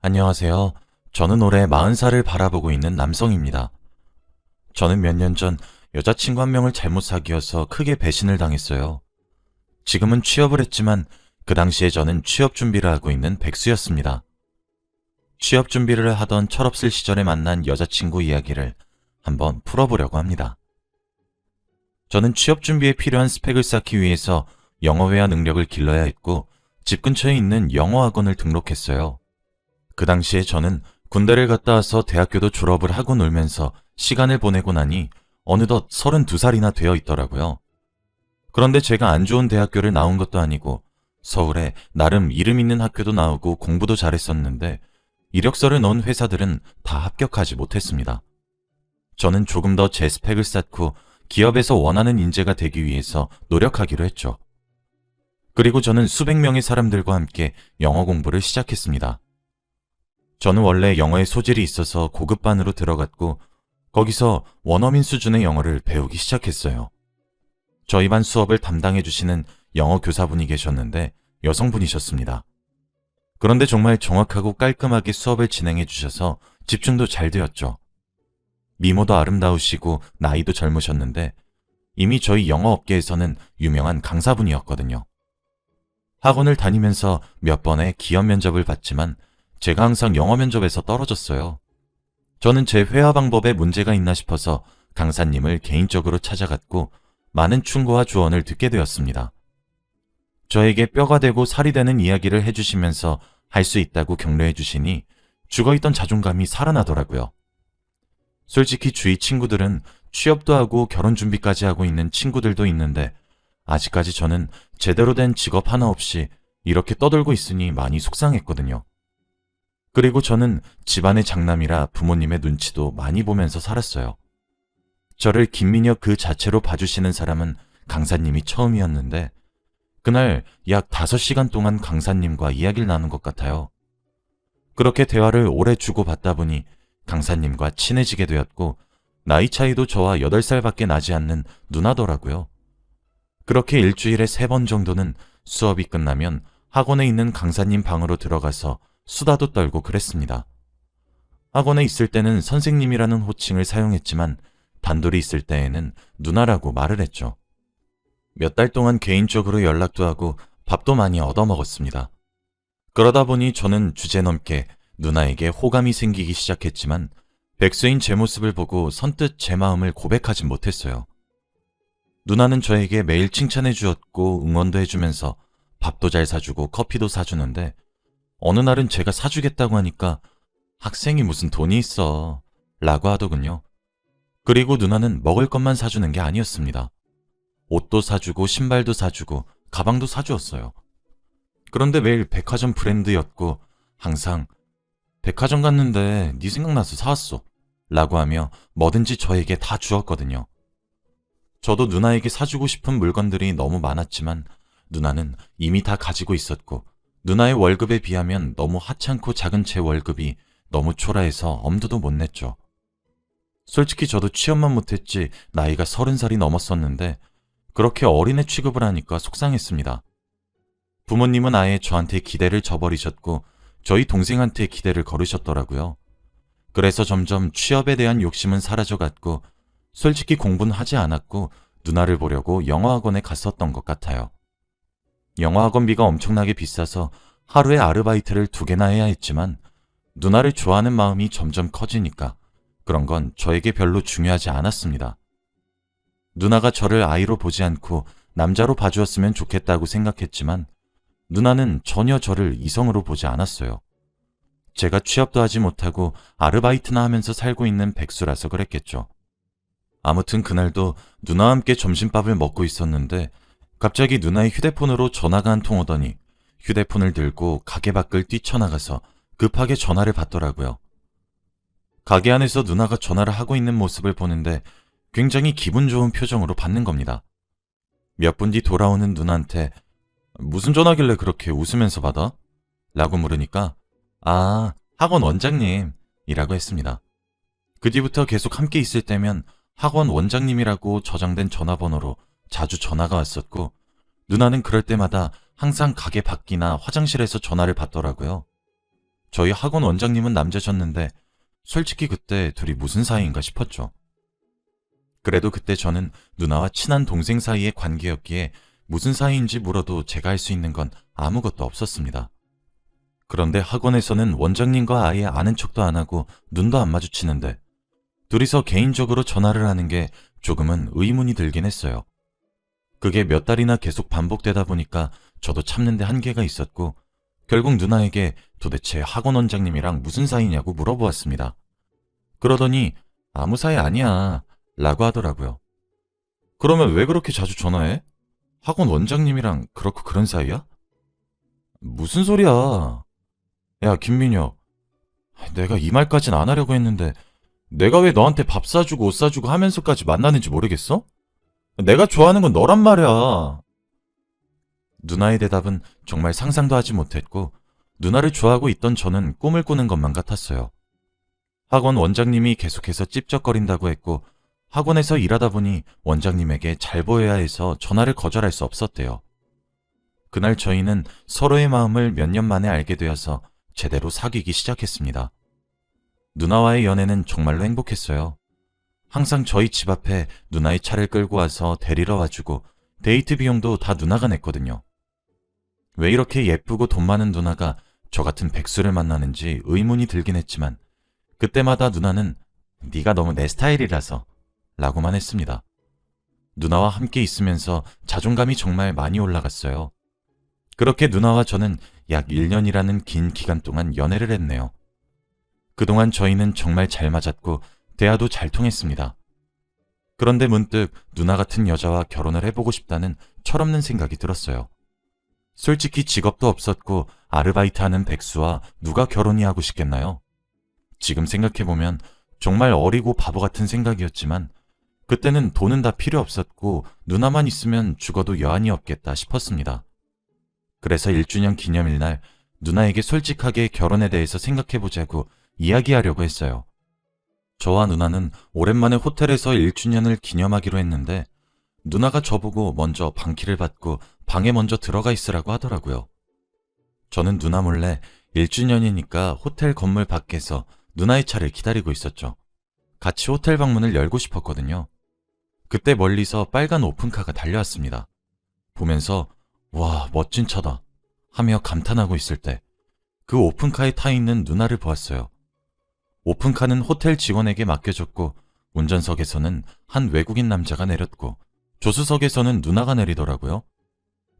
안녕하세요. 저는 올해 40살을 바라보고 있는 남성입니다. 저는 몇 년 전 여자친구 한 명을 잘못 사귀어서 크게 배신을 당했어요. 지금은 취업을 했지만 그 당시에 저는 취업 준비를 하고 있는 백수였습니다. 취업 준비를 하던 철없을 시절에 만난 여자친구 이야기를 한번 풀어보려고 합니다. 저는 취업 준비에 필요한 스펙을 쌓기 위해서 영어 회화 능력을 길러야 했고 집 근처에 있는 영어 학원을 등록했어요. 그 당시에 저는 군대를 갔다 와서 대학교도 졸업을 하고 놀면서 시간을 보내고 나니 어느덧 32살이나 되어 있더라고요. 그런데 제가 안 좋은 대학교를 나온 것도 아니고 서울에 나름 이름 있는 학교도 나오고 공부도 잘했었는데 이력서를 넣은 회사들은 다 합격하지 못했습니다. 저는 조금 더 제 스펙을 쌓고 기업에서 원하는 인재가 되기 위해서 노력하기로 했죠. 그리고 저는 수백 명의 사람들과 함께 영어 공부를 시작했습니다. 저는 원래 영어에 소질이 있어서 고급반으로 들어갔고 거기서 원어민 수준의 영어를 배우기 시작했어요. 저희 반 수업을 담당해 주시는 영어 교사분이 계셨는데 여성분이셨습니다. 그런데 정말 정확하고 깔끔하게 수업을 진행해 주셔서 집중도 잘 되었죠. 미모도 아름다우시고 나이도 젊으셨는데 이미 저희 영어 업계에서는 유명한 강사분이었거든요. 학원을 다니면서 몇 번의 기업 면접을 봤지만 제가 항상 영어 면접에서 떨어졌어요. 저는 제 회화 방법에 문제가 있나 싶어서 강사님을 개인적으로 찾아갔고 많은 충고와 조언을 듣게 되었습니다. 저에게 뼈가 되고 살이 되는 이야기를 해주시면서 할 수 있다고 격려해 주시니 죽어있던 자존감이 살아나더라고요. 솔직히 주위 친구들은 취업도 하고 결혼 준비까지 하고 있는 친구들도 있는데 아직까지 저는 제대로 된 직업 하나 없이 이렇게 떠들고 있으니 많이 속상했거든요. 그리고 저는 집안의 장남이라 부모님의 눈치도 많이 보면서 살았어요. 저를 김민혁 그 자체로 봐주시는 사람은 강사님이 처음이었는데 그날 약 5시간 동안 강사님과 이야기를 나눈 것 같아요. 그렇게 대화를 오래 주고받다 보니 강사님과 친해지게 되었고 나이 차이도 저와 8살밖에 나지 않는 누나더라고요. 그렇게 일주일에 3번 정도는 수업이 끝나면 학원에 있는 강사님 방으로 들어가서 수다도 떨고 그랬습니다. 학원에 있을 때는 선생님이라는 호칭을 사용했지만 단둘이 있을 때에는 누나라고 말을 했죠. 몇 달 동안 개인적으로 연락도 하고 밥도 많이 얻어먹었습니다. 그러다 보니 저는 주제넘게 누나에게 호감이 생기기 시작했지만 백수인 제 모습을 보고 선뜻 제 마음을 고백하진 못했어요. 누나는 저에게 매일 칭찬해 주었고 응원도 해주면서 밥도 잘 사주고 커피도 사주는데 어느 날은 제가 사주겠다고 하니까 학생이 무슨 돈이 있어 라고 하더군요. 그리고 누나는 먹을 것만 사주는 게 아니었습니다. 옷도 사주고 신발도 사주고 가방도 사주었어요. 그런데 매일 백화점 브랜드였고 항상 백화점 갔는데 네 생각나서 사왔어 라고 하며 뭐든지 저에게 다 주었거든요. 저도 누나에게 사주고 싶은 물건들이 너무 많았지만 누나는 이미 다 가지고 있었고 누나의 월급에 비하면 너무 하찮고 작은 제 월급이 너무 초라해서 엄두도 못 냈죠. 솔직히 저도 취업만 못했지 나이가 30살이 넘었었는데 그렇게 어린애 취급을 하니까 속상했습니다. 부모님은 아예 저한테 기대를 저버리셨고 저희 동생한테 기대를 걸으셨더라고요. 그래서 점점 취업에 대한 욕심은 사라져갔고 솔직히 공부는 하지 않았고 누나를 보려고 영어학원에 갔었던 것 같아요. 영어학원비가 엄청나게 비싸서 하루에 아르바이트를 2개나 해야 했지만 누나를 좋아하는 마음이 점점 커지니까 그런 건 저에게 별로 중요하지 않았습니다. 누나가 저를 아이로 보지 않고 남자로 봐주었으면 좋겠다고 생각했지만 누나는 전혀 저를 이성으로 보지 않았어요. 제가 취업도 하지 못하고 아르바이트나 하면서 살고 있는 백수라서 그랬겠죠. 아무튼 그날도 누나와 함께 점심밥을 먹고 있었는데 갑자기 누나의 휴대폰으로 전화가 한 통 오더니 휴대폰을 들고 가게 밖을 뛰쳐나가서 급하게 전화를 받더라고요. 가게 안에서 누나가 전화를 하고 있는 모습을 보는데 굉장히 기분 좋은 표정으로 받는 겁니다. 몇 분 뒤 돌아오는 누나한테 무슨 전화길래 그렇게 웃으면서 받아? 라고 물으니까 학원 원장님 이라고 했습니다. 그 뒤부터 계속 함께 있을 때면 학원 원장님이라고 저장된 전화번호로 자주 전화가 왔었고 누나는 그럴 때마다 항상 가게 밖이나 화장실에서 전화를 받더라고요. 저희 학원 원장님은 남자셨는데 솔직히 그때 둘이 무슨 사이인가 싶었죠. 그래도 그때 저는 누나와 친한 동생 사이의 관계였기에 무슨 사이인지 물어도 제가 할 수 있는 건 아무것도 없었습니다. 그런데 학원에서는 원장님과 아예 아는 척도 안 하고 눈도 안 마주치는데 둘이서 개인적으로 전화를 하는 게 조금은 의문이 들긴 했어요. 그게 몇 달이나 계속 반복되다 보니까 저도 참는데 한계가 있었고 결국 누나에게 도대체 학원 원장님이랑 무슨 사이냐고 물어보았습니다. 그러더니 아무 사이 아니야 라고 하더라고요. 그러면 왜 그렇게 자주 전화해? 학원 원장님이랑 그렇고 그런 사이야? 무슨 소리야? 야, 김민혁. 내가 이 말까진 안 하려고 했는데 내가 왜 너한테 밥 사주고 옷 사주고 하면서까지 만나는지 모르겠어? 내가 좋아하는 건 너란 말이야. 누나의 대답은 정말 상상도 하지 못했고 누나를 좋아하고 있던 저는 꿈을 꾸는 것만 같았어요. 학원 원장님이 계속해서 찝쩍거린다고 했고 학원에서 일하다 보니 원장님에게 잘 보여야 해서 전화를 거절할 수 없었대요. 그날 저희는 서로의 마음을 몇 년 만에 알게 되어서 제대로 사귀기 시작했습니다. 누나와의 연애는 정말로 행복했어요. 항상 저희 집 앞에 누나의 차를 끌고 와서 데리러 와주고 데이트 비용도 다 누나가 냈거든요. 왜 이렇게 예쁘고 돈 많은 누나가 저 같은 백수를 만나는지 의문이 들긴 했지만 그때마다 누나는 네가 너무 내 스타일이라서 라고만 했습니다. 누나와 함께 있으면서 자존감이 정말 많이 올라갔어요. 그렇게 누나와 저는 약 1년이라는 긴 기간 동안 연애를 했네요. 그동안 저희는 정말 잘 맞았고 대화도 잘 통했습니다. 그런데 문득 누나 같은 여자와 결혼을 해보고 싶다는 철없는 생각이 들었어요. 솔직히 직업도 없었고 아르바이트하는 백수와 누가 결혼이 하고 싶겠나요? 지금 생각해보면 정말 어리고 바보 같은 생각이었지만 그때는 돈은 다 필요 없었고 누나만 있으면 죽어도 여한이 없겠다 싶었습니다. 그래서 1주년 기념일 날 누나에게 솔직하게 결혼에 대해서 생각해보자고 이야기하려고 했어요. 저와 누나는 오랜만에 호텔에서 1주년을 기념하기로 했는데 누나가 저보고 먼저 방키를 받고 방에 먼저 들어가 있으라고 하더라고요. 저는 누나 몰래 1주년이니까 호텔 건물 밖에서 누나의 차를 기다리고 있었죠. 같이 호텔 방문을 열고 싶었거든요. 그때 멀리서 빨간 오픈카가 달려왔습니다. 보면서 와, 멋진 차다 하며 감탄하고 있을 때 그 오픈카에 타 있는 누나를 보았어요. 오픈카는 호텔 직원에게 맡겨졌고 운전석에서는 한 외국인 남자가 내렸고 조수석에서는 누나가 내리더라고요.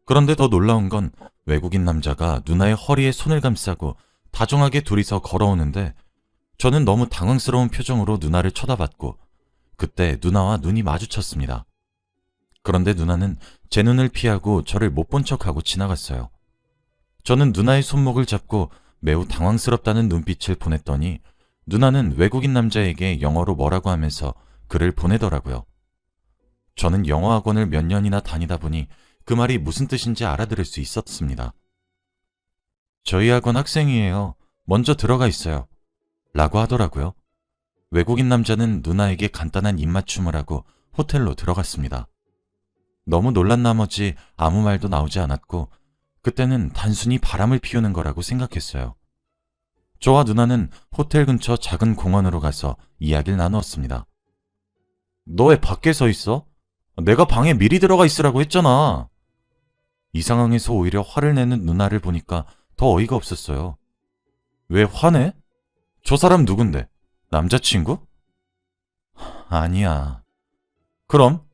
그런데 더 놀라운 건 외국인 남자가 누나의 허리에 손을 감싸고 다정하게 둘이서 걸어오는데 저는 너무 당황스러운 표정으로 누나를 쳐다봤고 그때 누나와 눈이 마주쳤습니다. 그런데 누나는 제 눈을 피하고 저를 못 본 척하고 지나갔어요. 저는 누나의 손목을 잡고 매우 당황스럽다는 눈빛을 보냈더니 누나는 외국인 남자에게 영어로 뭐라고 하면서 글을 보내더라고요. 저는 영어 학원을 몇 년이나 다니다 보니 그 말이 무슨 뜻인지 알아들을 수 있었습니다. 저희 학원 학생이에요. 먼저 들어가 있어요. 라고 하더라고요. 외국인 남자는 누나에게 간단한 입맞춤을 하고 호텔로 들어갔습니다. 너무 놀란 나머지 아무 말도 나오지 않았고 그때는 단순히 바람을 피우는 거라고 생각했어요. 저와 누나는 호텔 근처 작은 공원으로 가서 이야기를 나누었습니다. 너 왜 밖에 서 있어? 내가 방에 미리 들어가 있으라고 했잖아. 이 상황에서 오히려 화를 내는 누나를 보니까 더 어이가 없었어요. 왜 화내? 저 사람 누군데? 남자친구? 아니야. 그럼?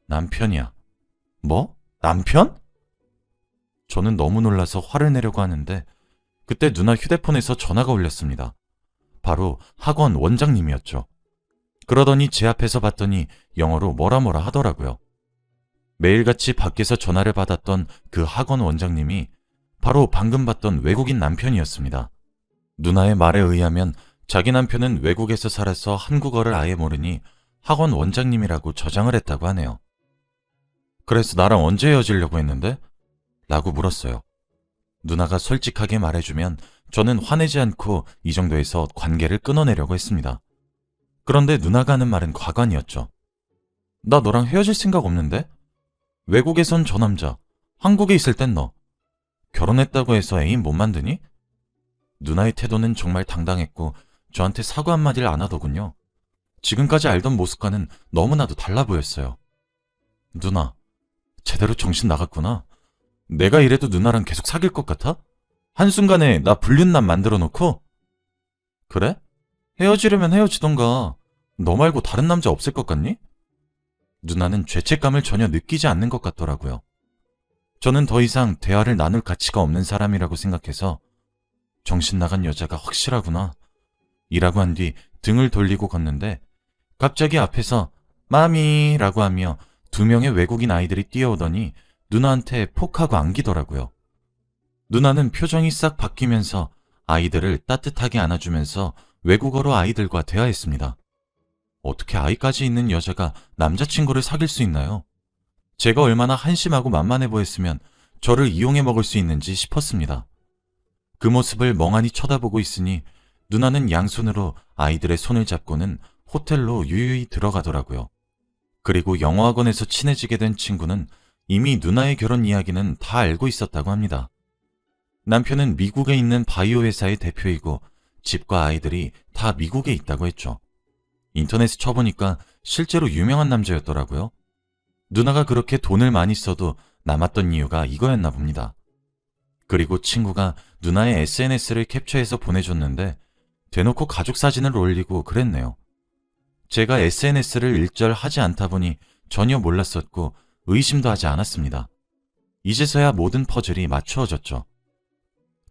남편이야. 뭐? 남편? 저는 너무 놀라서 화를 내려고 하는데 그때 누나 휴대폰에서 전화가 울렸습니다. 바로 학원 원장님이었죠. 그러더니 제 앞에서 봤더니 영어로 뭐라 하더라고요. 매일같이 밖에서 전화를 받았던 그 학원 원장님이 바로 방금 봤던 외국인 남편이었습니다. 누나의 말에 의하면 자기 남편은 외국에서 살아서 한국어를 아예 모르니 학원 원장님이라고 저장을 했다고 하네요. 그래서 나랑 언제 헤어지려고 했는데? 라고 물었어요. 누나가 솔직하게 말해주면 저는 화내지 않고 이 정도에서 관계를 끊어내려고 했습니다. 그런데 누나가 하는 말은 과관이었죠. 나 너랑 헤어질 생각 없는데? 외국에선 저 남자, 한국에 있을 땐 너. 결혼했다고 해서 애인 못 만드니? 누나의 태도는 정말 당당했고 저한테 사과 한마디를 안 하더군요. 지금까지 알던 모습과는 너무나도 달라 보였어요. 누나, 제대로 정신 나갔구나. 내가 이래도 누나랑 계속 사귈 것 같아? 한순간에 나 불륜남 만들어 놓고? 그래? 헤어지려면 헤어지던가. 너 말고 다른 남자 없을 것 같니? 누나는 죄책감을 전혀 느끼지 않는 것 같더라고요. 저는 더 이상 대화를 나눌 가치가 없는 사람이라고 생각해서 정신 나간 여자가 확실하구나. 이라고 한 뒤 등을 돌리고 걷는데 갑자기 앞에서 마미라고 하며 2명의 외국인 아이들이 뛰어오더니 누나한테 폭하고 안기더라고요. 누나는 표정이 싹 바뀌면서 아이들을 따뜻하게 안아주면서 외국어로 아이들과 대화했습니다. 어떻게 아이까지 있는 여자가 남자친구를 사귈 수 있나요? 제가 얼마나 한심하고 만만해 보였으면 저를 이용해 먹을 수 있는지 싶었습니다. 그 모습을 멍하니 쳐다보고 있으니 누나는 양손으로 아이들의 손을 잡고는 호텔로 유유히 들어가더라고요. 그리고 영어학원에서 친해지게 된 친구는 이미 누나의 결혼 이야기는 다 알고 있었다고 합니다. 남편은 미국에 있는 바이오 회사의 대표이고 집과 아이들이 다 미국에 있다고 했죠. 인터넷에 쳐보니까 실제로 유명한 남자였더라고요. 누나가 그렇게 돈을 많이 써도 남았던 이유가 이거였나 봅니다. 그리고 친구가 누나의 SNS를 캡처해서 보내줬는데 대놓고 가족 사진을 올리고 그랬네요. 제가 SNS를 일절 하지 않다 보니 전혀 몰랐었고 의심도 하지 않았습니다. 이제서야 모든 퍼즐이 맞추어졌죠.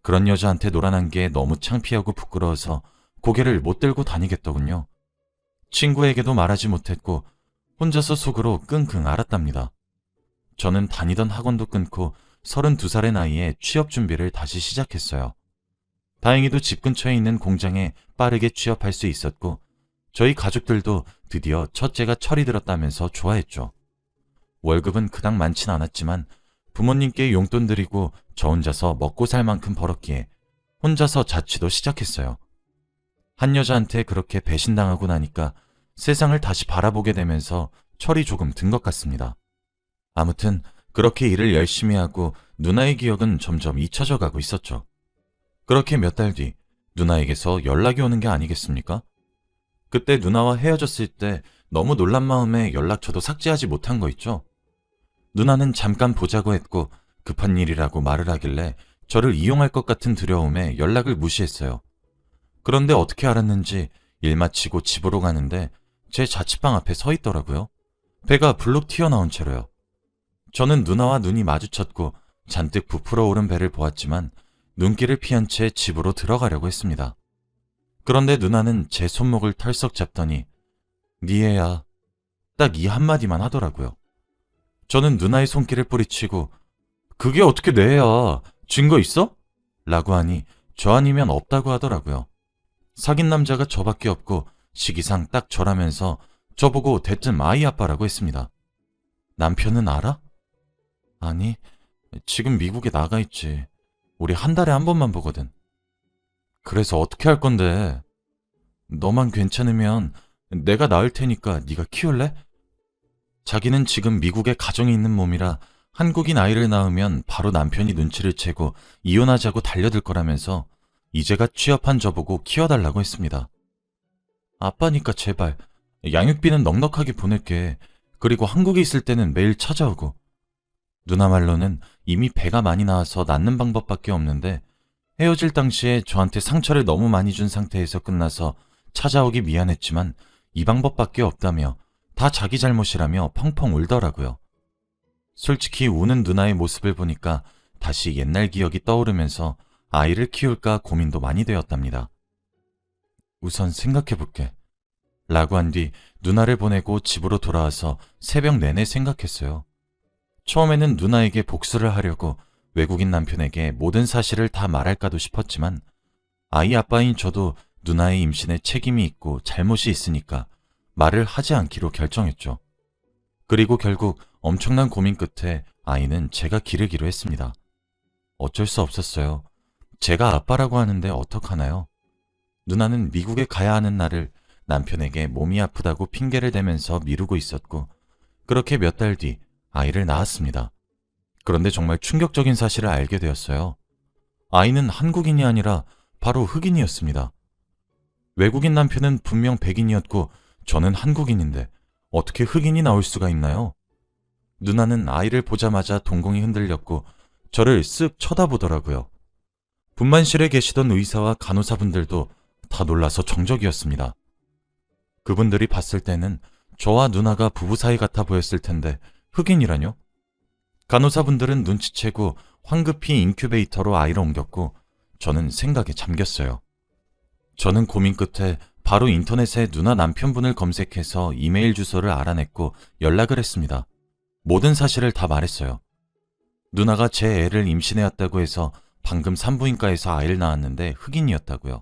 그런 여자한테 놀아난 게 너무 창피하고 부끄러워서 고개를 못 들고 다니겠더군요. 친구에게도 말하지 못했고 혼자서 속으로 끙끙 앓았답니다. 저는 다니던 학원도 끊고 32살의 나이에 취업 준비를 다시 시작했어요. 다행히도 집 근처에 있는 공장에 빠르게 취업할 수 있었고 저희 가족들도 드디어 첫째가 철이 들었다면서 좋아했죠. 월급은 그닥 많진 않았지만 부모님께 용돈 드리고 저 혼자서 먹고 살 만큼 벌었기에 혼자서 자취도 시작했어요. 한 여자한테 그렇게 배신당하고 나니까 세상을 다시 바라보게 되면서 철이 조금 든 것 같습니다. 아무튼 그렇게 일을 열심히 하고 누나의 기억은 점점 잊혀져 가고 있었죠. 그렇게 몇 달 뒤 누나에게서 연락이 오는 게 아니겠습니까? 그때 누나와 헤어졌을 때 너무 놀란 마음에 연락처도 삭제하지 못한 거 있죠? 누나는 잠깐 보자고 했고 급한 일이라고 말을 하길래 저를 이용할 것 같은 두려움에 연락을 무시했어요. 그런데 어떻게 알았는지 일 마치고 집으로 가는데 제 자취방 앞에 서 있더라고요. 배가 불룩 튀어나온 채로요. 저는 누나와 눈이 마주쳤고 잔뜩 부풀어 오른 배를 보았지만 눈길을 피한 채 집으로 들어가려고 했습니다. 그런데 누나는 제 손목을 털썩 잡더니 네 애야, 딱 이 한마디만 하더라고요. 저는 누나의 손길을 뿌리치고 그게 어떻게 내 애야? 증거 있어? 라고 하니 저 아니면 없다고 하더라고요. 사귄 남자가 저밖에 없고 시기상 딱 저라면서 저보고 대뜸 아이 아빠라고 했습니다. 남편은 알아? 아니, 지금 미국에 나가 있지. 우리 한 달에 한 번만 보거든. 그래서 어떻게 할 건데? 너만 괜찮으면 내가 낳을 테니까 네가 키울래? 자기는 지금 미국에 가정이 있는 몸이라 한국인 아이를 낳으면 바로 남편이 눈치를 채고 이혼하자고 달려들 거라면서 이제가 취업한 저보고 키워달라고 했습니다. 아빠니까 제발 양육비는 넉넉하게 보낼게. 그리고 한국에 있을 때는 매일 찾아오고. 누나 말로는 이미 배가 많이 나와서 낳는 방법밖에 없는데 헤어질 당시에 저한테 상처를 너무 많이 준 상태에서 끝나서 찾아오기 미안했지만 이 방법밖에 없다며 다 자기 잘못이라며 펑펑 울더라고요. 솔직히 우는 누나의 모습을 보니까 다시 옛날 기억이 떠오르면서 아이를 키울까 고민도 많이 되었답니다. 우선 생각해볼게. 라고 한 뒤 누나를 보내고 집으로 돌아와서 새벽 내내 생각했어요. 처음에는 누나에게 복수를 하려고 외국인 남편에게 모든 사실을 다 말할까도 싶었지만 아이 아빠인 저도 누나의 임신에 책임이 있고 잘못이 있으니까 말을 하지 않기로 결정했죠. 그리고 결국 엄청난 고민 끝에 아이는 제가 기르기로 했습니다. 어쩔 수 없었어요. 제가 아빠라고 하는데 어떡하나요? 누나는 미국에 가야 하는 날을 남편에게 몸이 아프다고 핑계를 대면서 미루고 있었고 그렇게 몇 달 뒤 아이를 낳았습니다. 그런데 정말 충격적인 사실을 알게 되었어요. 아이는 한국인이 아니라 바로 흑인이었습니다. 외국인 남편은 분명 백인이었고 저는 한국인인데 어떻게 흑인이 나올 수가 있나요? 누나는 아이를 보자마자 동공이 흔들렸고 저를 쓱 쳐다보더라고요. 분만실에 계시던 의사와 간호사분들도 다 놀라서 정적이었습니다. 그분들이 봤을 때는 저와 누나가 부부 사이 같아 보였을 텐데 흑인이라뇨? 간호사분들은 눈치채고 황급히 인큐베이터로 아이를 옮겼고 저는 생각에 잠겼어요. 저는 고민 끝에 바로 인터넷에 누나 남편분을 검색해서 이메일 주소를 알아냈고 연락을 했습니다. 모든 사실을 다 말했어요. 누나가 제 애를 임신해왔다고 해서 방금 산부인과에서 아이를 낳았는데 흑인이었다고요.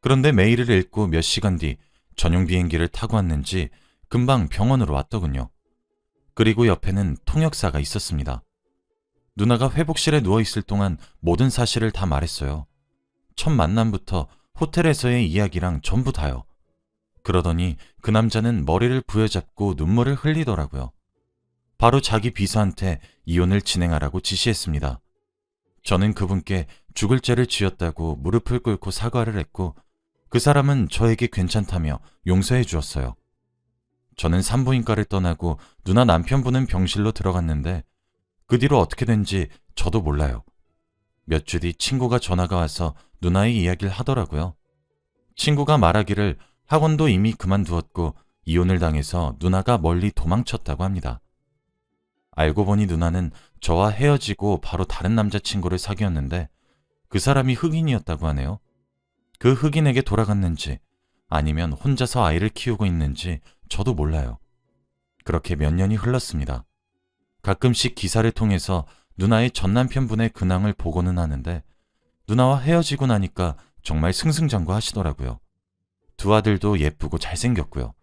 그런데 메일을 읽고 몇 시간 뒤 전용 비행기를 타고 왔는지 금방 병원으로 왔더군요. 그리고 옆에는 통역사가 있었습니다. 누나가 회복실에 누워있을 동안 모든 사실을 다 말했어요. 첫 만남부터 호텔에서의 이야기랑 전부 다요. 그러더니 그 남자는 머리를 부여잡고 눈물을 흘리더라고요. 바로 자기 비서한테 이혼을 진행하라고 지시했습니다. 저는 그분께 죽을 죄를 지었다고 무릎을 꿇고 사과를 했고 그 사람은 저에게 괜찮다며 용서해 주었어요. 저는 산부인과를 떠나고 누나 남편분은 병실로 들어갔는데 그 뒤로 어떻게 된지 저도 몰라요. 몇 주 뒤 친구가 전화가 와서 누나의 이야기를 하더라고요. 친구가 말하기를 학원도 이미 그만두었고 이혼을 당해서 누나가 멀리 도망쳤다고 합니다. 알고 보니 누나는 저와 헤어지고 바로 다른 남자친구를 사귀었는데 그 사람이 흑인이었다고 하네요. 그 흑인에게 돌아갔는지 아니면 혼자서 아이를 키우고 있는지 저도 몰라요. 그렇게 몇 년이 흘렀습니다. 가끔씩 기사를 통해서 누나의 전 남편분의 근황을 보고는 하는데 누나와 헤어지고 나니까 정말 승승장구하시더라고요. 두 아들도 예쁘고 잘생겼고요.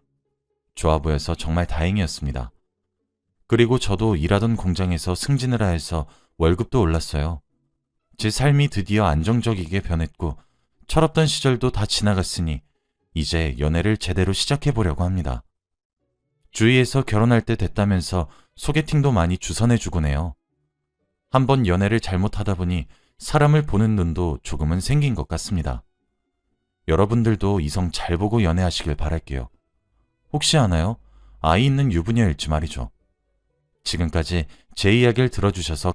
좋아 보여서 정말 다행이었습니다. 그리고 저도 일하던 공장에서 승진을 하여서 월급도 올랐어요. 제 삶이 드디어 안정적이게 변했고 철없던 시절도 다 지나갔으니 이제 연애를 제대로 시작해보려고 합니다. 주위에서 결혼할 때 됐다면서 소개팅도 많이 주선해주곤 해요. 한번 연애를 잘못하다 보니 사람을 보는 눈도 조금은 생긴 것 같습니다. 여러분들도 이성 잘 보고 연애하시길 바랄게요. 혹시 아나요? 아이 있는 유부녀일지 말이죠. 지금까지 제 이야기를 들어주셔서